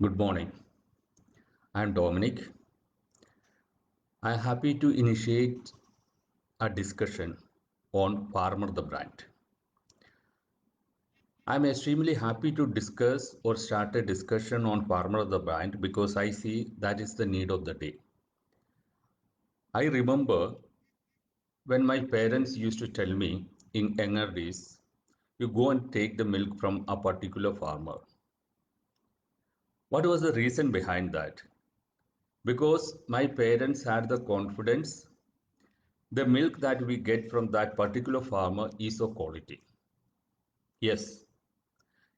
Good morning. I'm Dominic. I'm happy to initiate a discussion on Farmer the brand. I'm extremely happy to discuss or start a discussion on Farmer the brand because I see that is the need of the day. I remember when my parents used to tell me in younger days, you go and take the milk from a particular farmer. What was the reason behind that? Because my parents had the confidence the milk that we get from that particular farmer is of quality. Yes,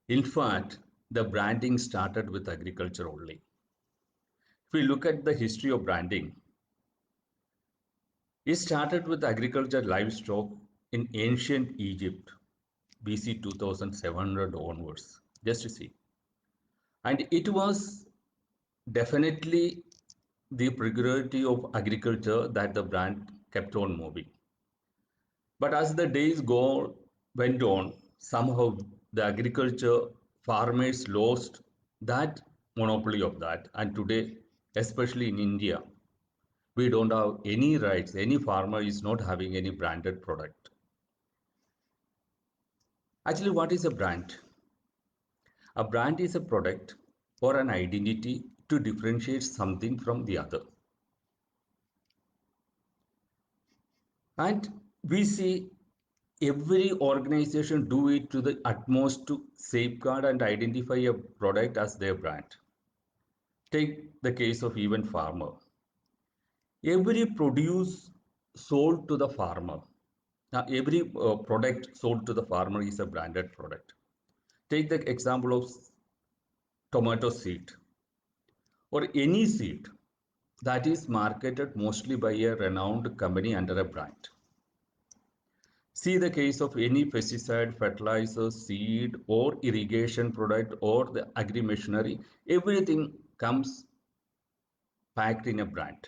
in fact, the branding started with agriculture only. If we look at the history of branding, it started with agriculture livestock in ancient Egypt, BC 2700 onwards. Just to see. And it was definitely the prerogative of agriculture that the brand kept on moving. But as the days went on, somehow the agriculture farmers lost that monopoly of that. And today, especially in India, we don't have any rights. Any farmer is not having any branded product. Actually, what is a brand? A brand is a product or an identity to differentiate something from the other. And we see every organization do it to the utmost to safeguard and identify a product as their brand. Take the case of even farmer. Every produce sold to the farmer, every product sold to the farmer is a branded product. Take the example of tomato seed or any seed that is marketed mostly by a renowned company under a brand. See the case of any pesticide, fertilizer, seed, or irrigation product or the agri machinery, everything comes packed in a brand.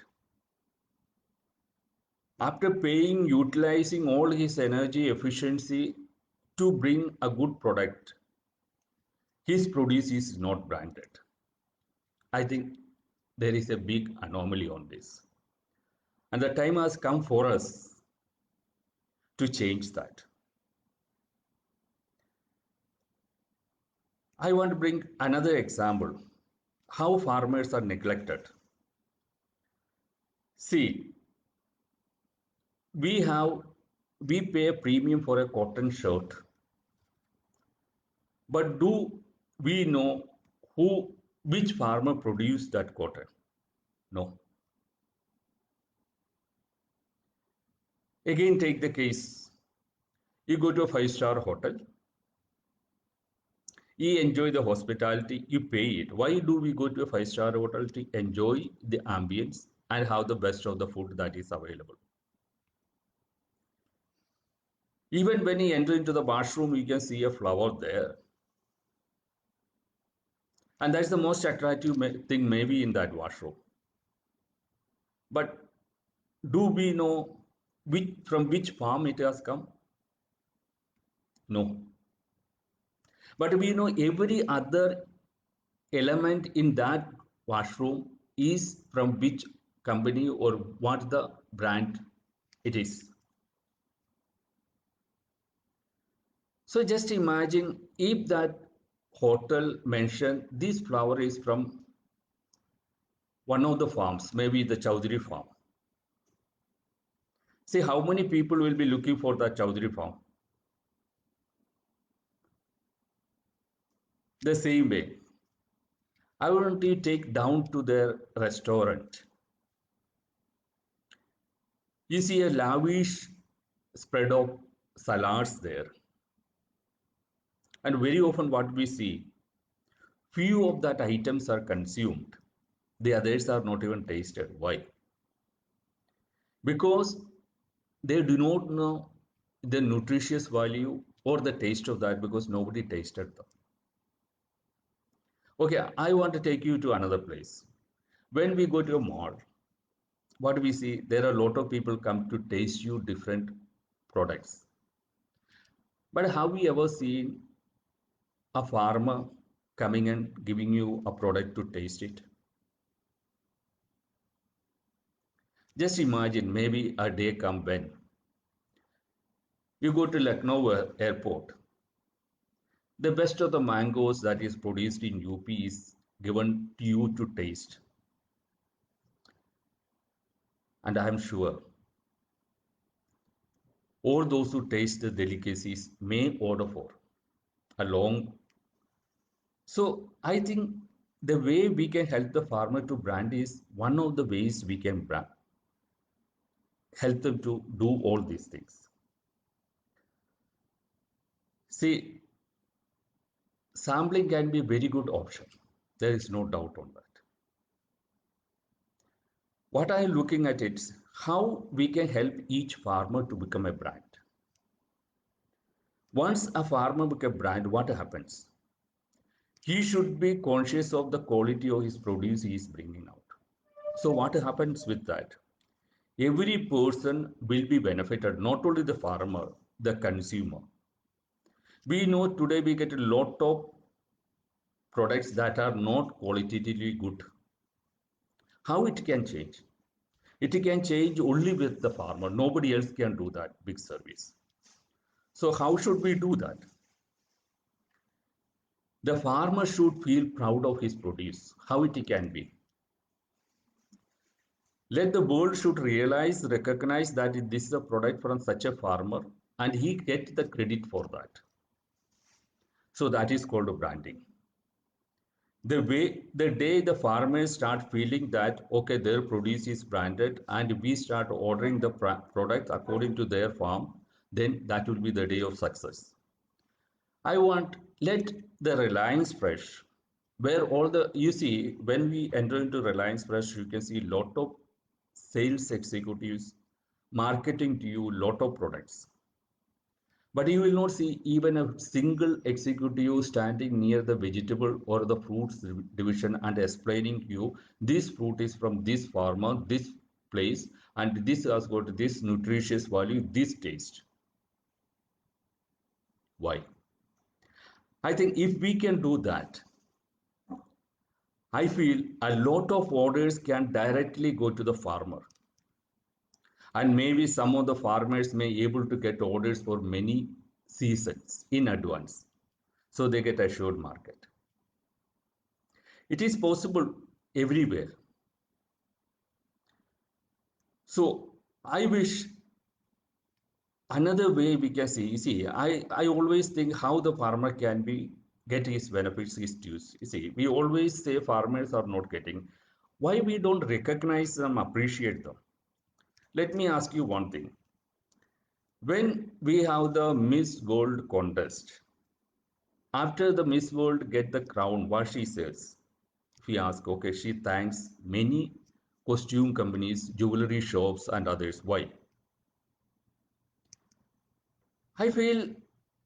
After paying, utilizing all his energy efficiency to bring a good product, his produce is not branded. I think there is a big anomaly on this. And the time has come for us to change that. I want to bring another example how farmers are neglected. See, we have we pay a premium for a cotton shirt, but do we know who which farmer produced that cotton? No. Again, take the case. You go to a five-star hotel, you enjoy the hospitality, you pay it. Why do we go to a five-star hotel to enjoy the ambience and have the best of the food that is available? Even when you enter into the washroom, you can see a flower there. And that's the most attractive thing maybe in that washroom. But do we know from which farm it has come? No. But we know every other element in that washroom is from which company or what the brand it is. So just imagine if that hotel mentioned this flower is from one of the farms, maybe the Chowdhury farm. See how many people will be looking for that Chowdhury farm. The same way, I want to take down to their restaurant. You see a lavish spread of salads there. And very often what we see, few of that items are consumed. The others are not even tasted. Why? Because they do not know the nutritious value or the taste of that because nobody tasted them. Okay, I want to take you to another place. When we go to a mall, what we see, there are a lot of people come to taste you different products. But have we ever seen a farmer coming and giving you a product to taste it. Just imagine maybe a day come when you go to Lucknow airport. The best of the mangoes that is produced in UP is given to you to taste. And I am sure all those who taste the delicacies may order for a long. So I think the way we can help the farmer to brand is one of the ways we can help them to do all these things. See, sampling can be a very good option. There is no doubt on that. What I am looking at is how we can help each farmer to become a brand. Once a farmer becomes a brand, what happens? He should be conscious of the quality of his produce he is bringing out. So what happens with that? Every person will be benefited, not only the farmer, the consumer. We know today we get a lot of products that are not qualitatively good. How it can change? It can change only with the farmer. Nobody else can do that big service. So how should we do that? The farmer should feel proud of his produce. How it can be? Let the world should realize, recognize that this is a product from such a farmer and he get the credit for that. So that is called branding. The day the farmers start feeling that okay, their produce is branded and we start ordering the product according to their farm, then that will be the day of success. I want let the Reliance Fresh, where all the you see when we enter into Reliance Fresh, you can see a lot of sales executives marketing to you lot of products. But you will not see even a single executive standing near the vegetable or the fruits division and explaining to you this fruit is from this farmer, this place, and this has got this nutritious value, this taste. Why? I think if we can do that, I feel a lot of orders can directly go to the farmer. And maybe some of the farmers may able to get orders for many seasons in advance. So they get assured market. It is possible everywhere. So I wish another way we can see, I always think how the farmer can be get his benefits, his dues. You see, we always say farmers are not getting. Why we don't recognize them, appreciate them? Let me ask you one thing. When we have the Miss World contest, after the Miss World get the crown, what she says? If we ask, okay, she thanks many costume companies, jewelry shops, and others. Why? I feel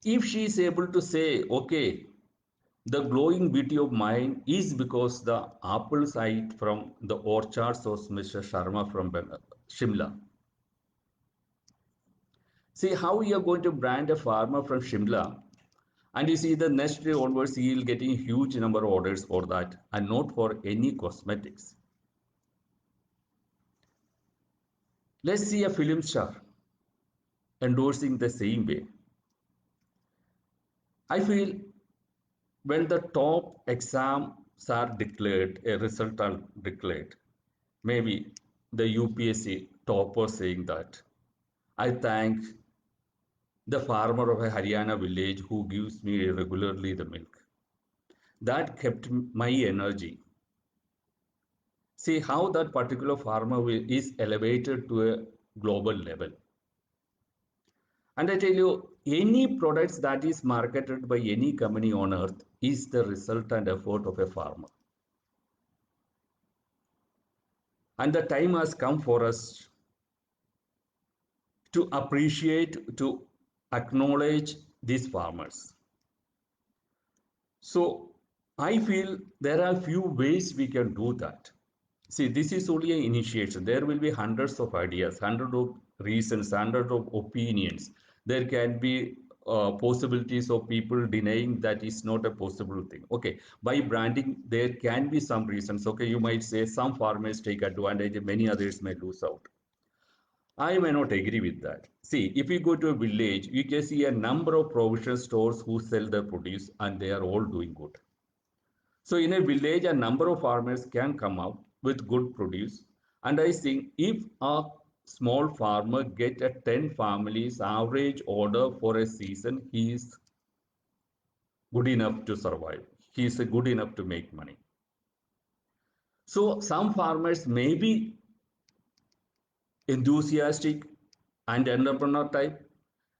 if she is able to say, okay, the glowing beauty of mine is because the apples I eat from the orchards of Mr. Sharma from Shimla. See how you are going to brand a farmer from Shimla, and you see the next day onwards he will getting huge number of orders for that and not for any cosmetics. Let's see a film star endorsing the same way. I feel when the top exams are declared, a result are declared, maybe the UPSC topper saying that I thank the farmer of a Haryana village who gives me regularly the milk. That kept my energy. See how that particular farmer is elevated to a global level. And I tell you, any products that is marketed by any company on earth is the result and effort of a farmer. And the time has come for us to appreciate, to acknowledge these farmers. So I feel there are few ways we can do that. See, this is only an initiation. There will be hundreds of ideas, hundreds of reasons, hundreds of opinions. There can be possibilities of people denying that is not a possible thing. Okay, by branding, there can be some reasons. Okay, you might say some farmers take advantage, many others may lose out. I may not agree with that. See, if you go to a village, you can see a number of provision stores who sell their produce and they are all doing good. So in a village, a number of farmers can come out with good produce. And I think if a small farmer get a 10 families average order for a season, he is good enough to survive. He is good enough to make money. So some farmers may be enthusiastic and entrepreneur type.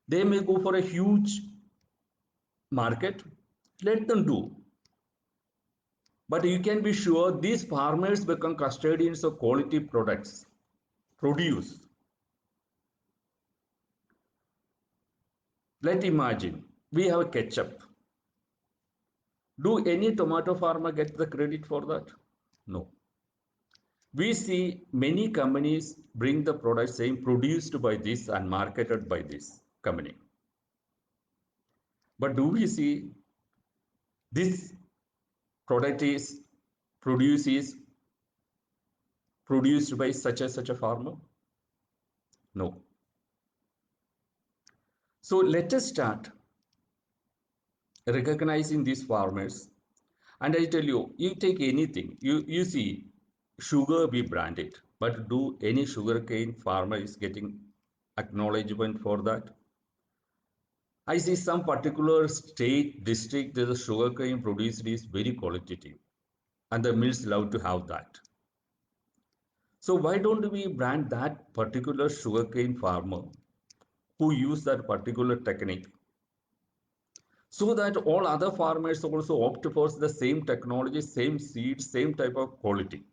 They may go for a huge market. Let them do. But you can be sure these farmers become custodians of quality products, produce. Let's imagine we have ketchup. Do any tomato farmer get the credit for that? No. We see many companies bring the product saying produced by this and marketed by this company. But do we see this product is produced by such a farmer? No. So let us start recognizing these farmers. And I tell you, you take anything, you see sugar we brand it, but do any sugarcane farmer is getting acknowledgement for that? I see some particular state, district, the sugarcane produced is very qualitative and the mills love to have that. So why don't we brand that particular sugarcane farmer who use that particular technique so that all other farmers also opt for the same technology, same seeds, same type of quality.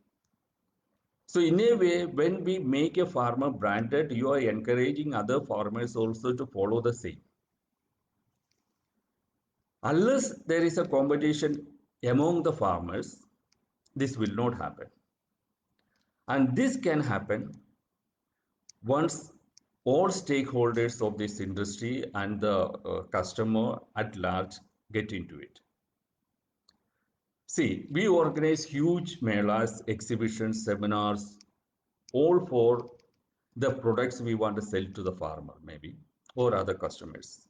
So in a way, when we make a farmer branded, you are encouraging other farmers also to follow the same. Unless there is a competition among the farmers, this will not happen. And this can happen once all stakeholders of this industry and the customer at large get into it. See, we organize huge melas, exhibitions, seminars, all for the products we want to sell to the farmer, maybe, or other customers.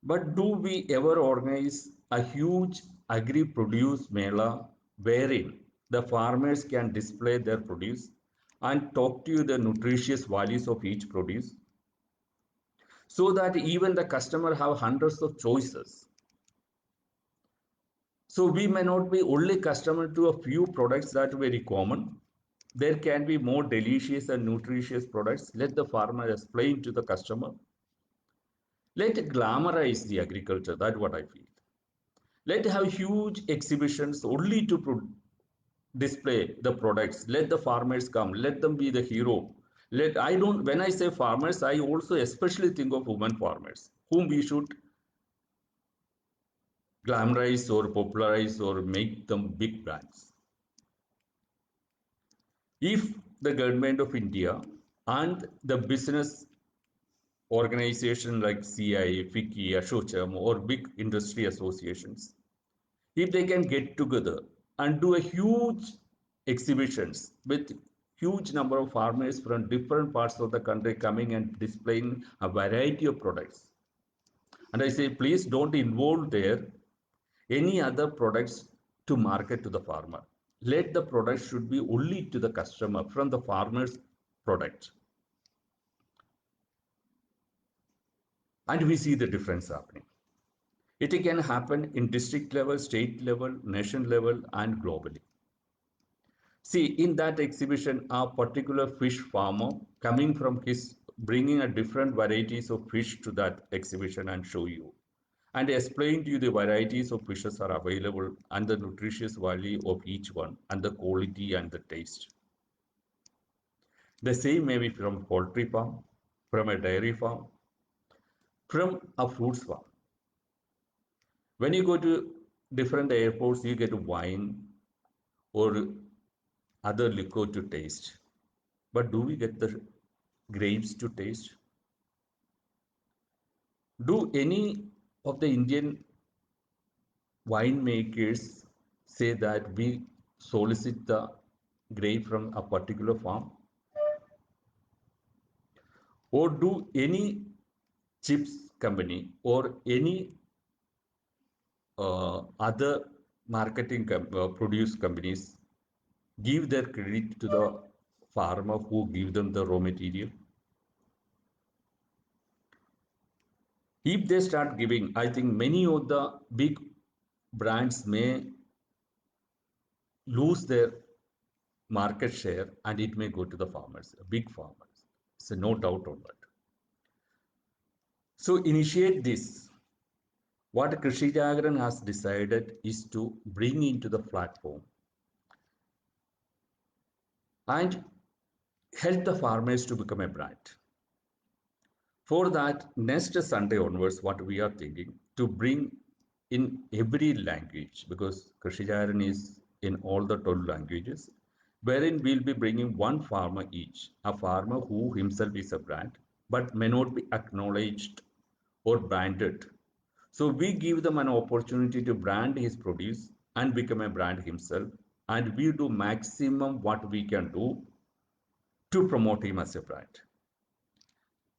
But do we ever organize a huge agri-produce mela wherein the farmers can display their produce and talk to you the nutritious values of each produce so that even the customer have hundreds of choices? So we may not be only customer to a few products that are very common. There can be more delicious and nutritious products. Let the farmer explain to the customer. Let glamorize the agriculture. That's what I feel. Let have huge exhibitions only to display the products. Let the farmers come. Let them be the hero. When I say farmers, I also especially think of women farmers, whom we should glamorize or popularize or make them big brands. If the government of India and the business organization like CI, FICCI, ASSOCHAM or big industry associations, if they can get together and do a huge exhibitions with huge number of farmers from different parts of the country coming and displaying a variety of products. And I say, please don't involve there any other products to market to the farmer. Let the product should be only to the customer from the farmer's product. And we see the difference happening. It can happen in district level, state level, nation level, and globally. See, in that exhibition, a particular fish farmer coming from his bringing a different varieties of fish to that exhibition and show you and explain to you the varieties of fishes are available and the nutritious value of each one and the quality and the taste. The same may be from poultry farm, from a dairy farm, from a fruits farm. When you go to different airports, you get wine or other liquor to taste. But do we get the grapes to taste? Do any of the Indian winemakers say that we solicit the grape from a particular farm? Or do any chips company or any other produce companies give their credit to the farmer who give them the raw material? If they start giving, I think many of the big brands may lose their market share and it may go to the farmers, big farmers. So no doubt on that. So initiate this. What Krishi Jagran has decided is to bring into the platform and help the farmers to become a brand. For that, next Sunday onwards, what we are thinking to bring in every language, because Krishi Jagran is in all the 12 languages, wherein we'll be bringing one farmer each, a farmer who himself is a brand, but may not be acknowledged or branded. So we give them an opportunity to brand his produce and become a brand himself, and we do maximum what we can do to promote him as a brand.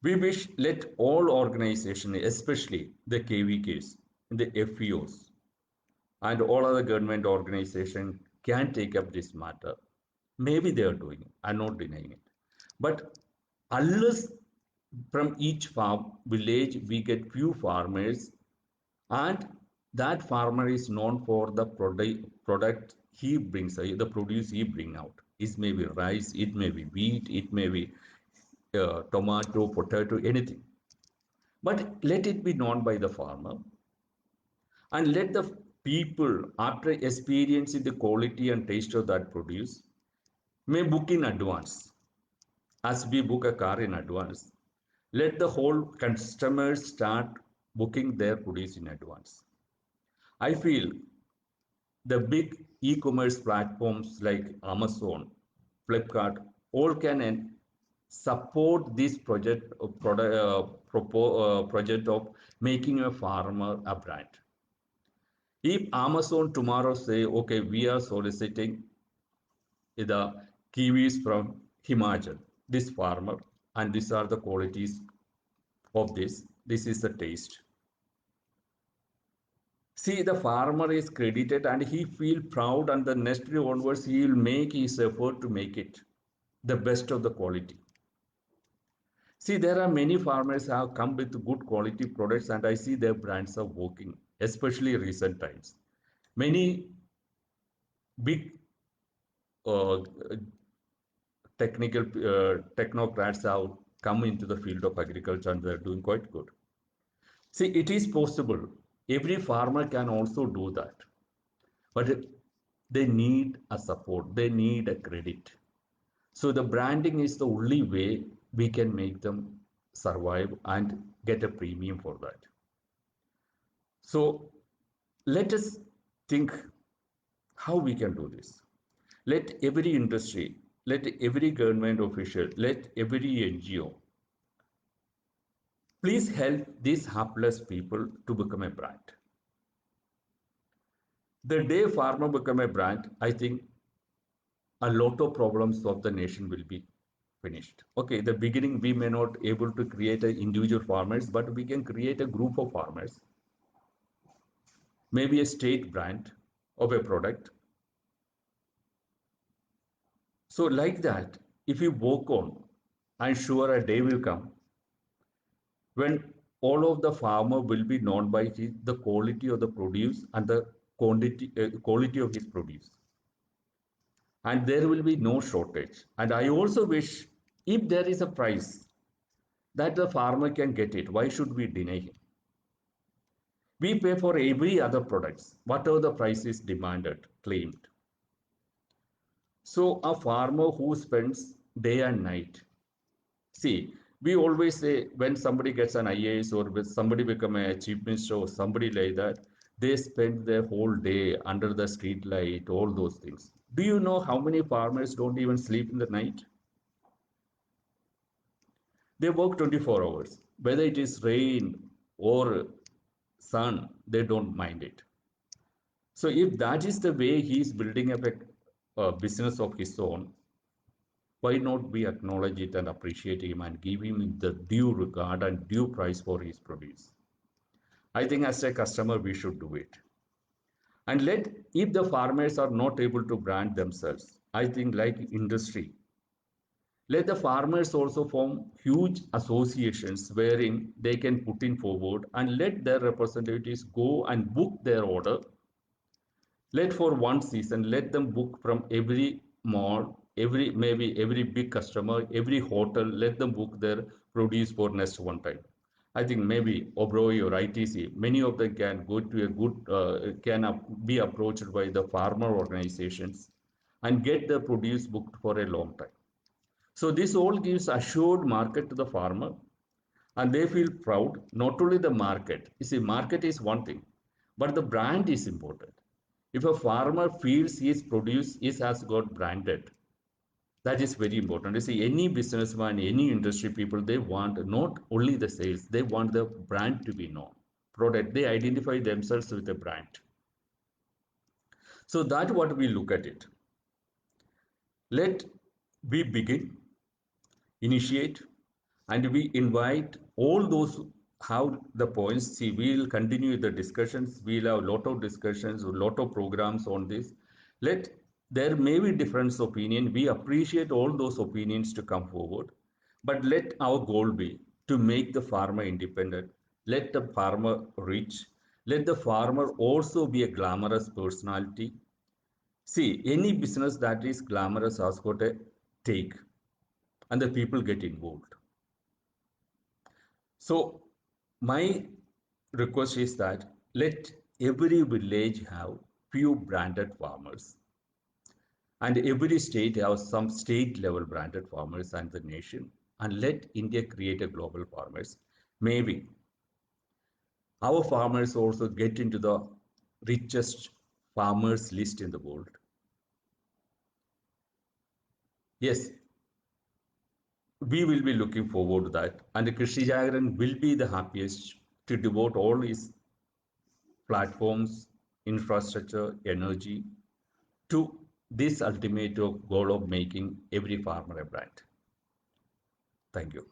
We wish let all organizations, especially the KVKs, the FEOs, and all other government organizations can take up this matter. Maybe they are doing it. I'm not denying it. But unless from each farm village we get few farmers and that farmer is known for the product he brings, the produce he bring out. It may be rice, it may be wheat, it may be tomato, potato, anything. But let it be known by the farmer and let the people, after experiencing the quality and taste of that produce, may book in advance. As we book a car in advance, let the whole customers start booking their produce in advance. I feel the big e-commerce platforms like Amazon, Flipkart, all can support this project of making a farmer a brand. If Amazon tomorrow say, okay, we are soliciting the kiwis from Himachal, this farmer, and these are the qualities of this is the taste. See, the farmer is credited and he feel proud, and the next year onwards he will make his effort to make it the best of the quality. See, there are many farmers have come with good quality products and I see their brands are working, especially recent times. Many big uh, technocrats have come into the field of agriculture and they're doing quite good. See, it is possible. Every farmer can also do that. But they need a support, they need a credit. So the branding is the only way we can make them survive and get a premium for that. So let us think how we can do this. Let every industry, let every government official, let every NGO please help these hapless people to become a brand. The day farmer become a brand, I think a lot of problems of the nation will be finished. Okay, the beginning we may not able to create a individual farmers, but we can create a group of farmers, maybe a state brand of a product. So like that, if you work on, I'm sure a day will come when all of the farmer will be known by the quality of the produce and the quality of his produce. And there will be no shortage. And I also wish if there is a price that the farmer can get it, why should we deny him? We pay for every other products, whatever the price is demanded, claimed. So a farmer who spends day and night, see, we always say when somebody gets an IAS or when somebody become a chief minister or somebody like that, they spend their whole day under the street light, all those things. Do you know how many farmers don't even sleep in the night? They work 24 hours, whether it is rain. or son, they don't mind it. So if that is the way he is building up a business of his own, why not we acknowledge it and appreciate him and give him the due regard and due price for his produce? I think as a customer, we should do it. And let, if the farmers are not able to brand themselves, I think like industry, let the farmers also form huge associations wherein they can put in forward and let their representatives go and book their order. Let for one season, let them book from every mall, every maybe every big customer, every hotel, let them book their produce for next one time. I think maybe Oberoi or ITC, many of them can go to a good, be approached by the farmer organizations and get the produce booked for a long time. So this all gives assured market to the farmer and they feel proud. Not only the market, you see, market is one thing, but the brand is important. If a farmer feels his produce is has got branded, that is very important. You see, any businessman, any industry people, they want not only the sales, they want the brand to be known. Product, they identify themselves with a brand. So that what we look at it. Let we begin, initiate, and we invite all those have the points. See, we'll continue the discussions. We'll have a lot of discussions, a lot of programs on this. Let there may be difference opinion. We appreciate all those opinions to come forward, but let our goal be to make the farmer independent. Let the farmer rich. Let the farmer also be a glamorous personality. See, any business that is glamorous has got a take, and the people get involved. So my request is that let every village have few branded farmers and every state have some state level branded farmers and the nation, and let India create a global farmers. Maybe our farmers also get into the richest farmers list in the world. Yes, we will be looking forward to that, and Krishi Jagaran will be the happiest to devote all his platforms, infrastructure, energy to this ultimate goal of making every farmer a brand. Thank you.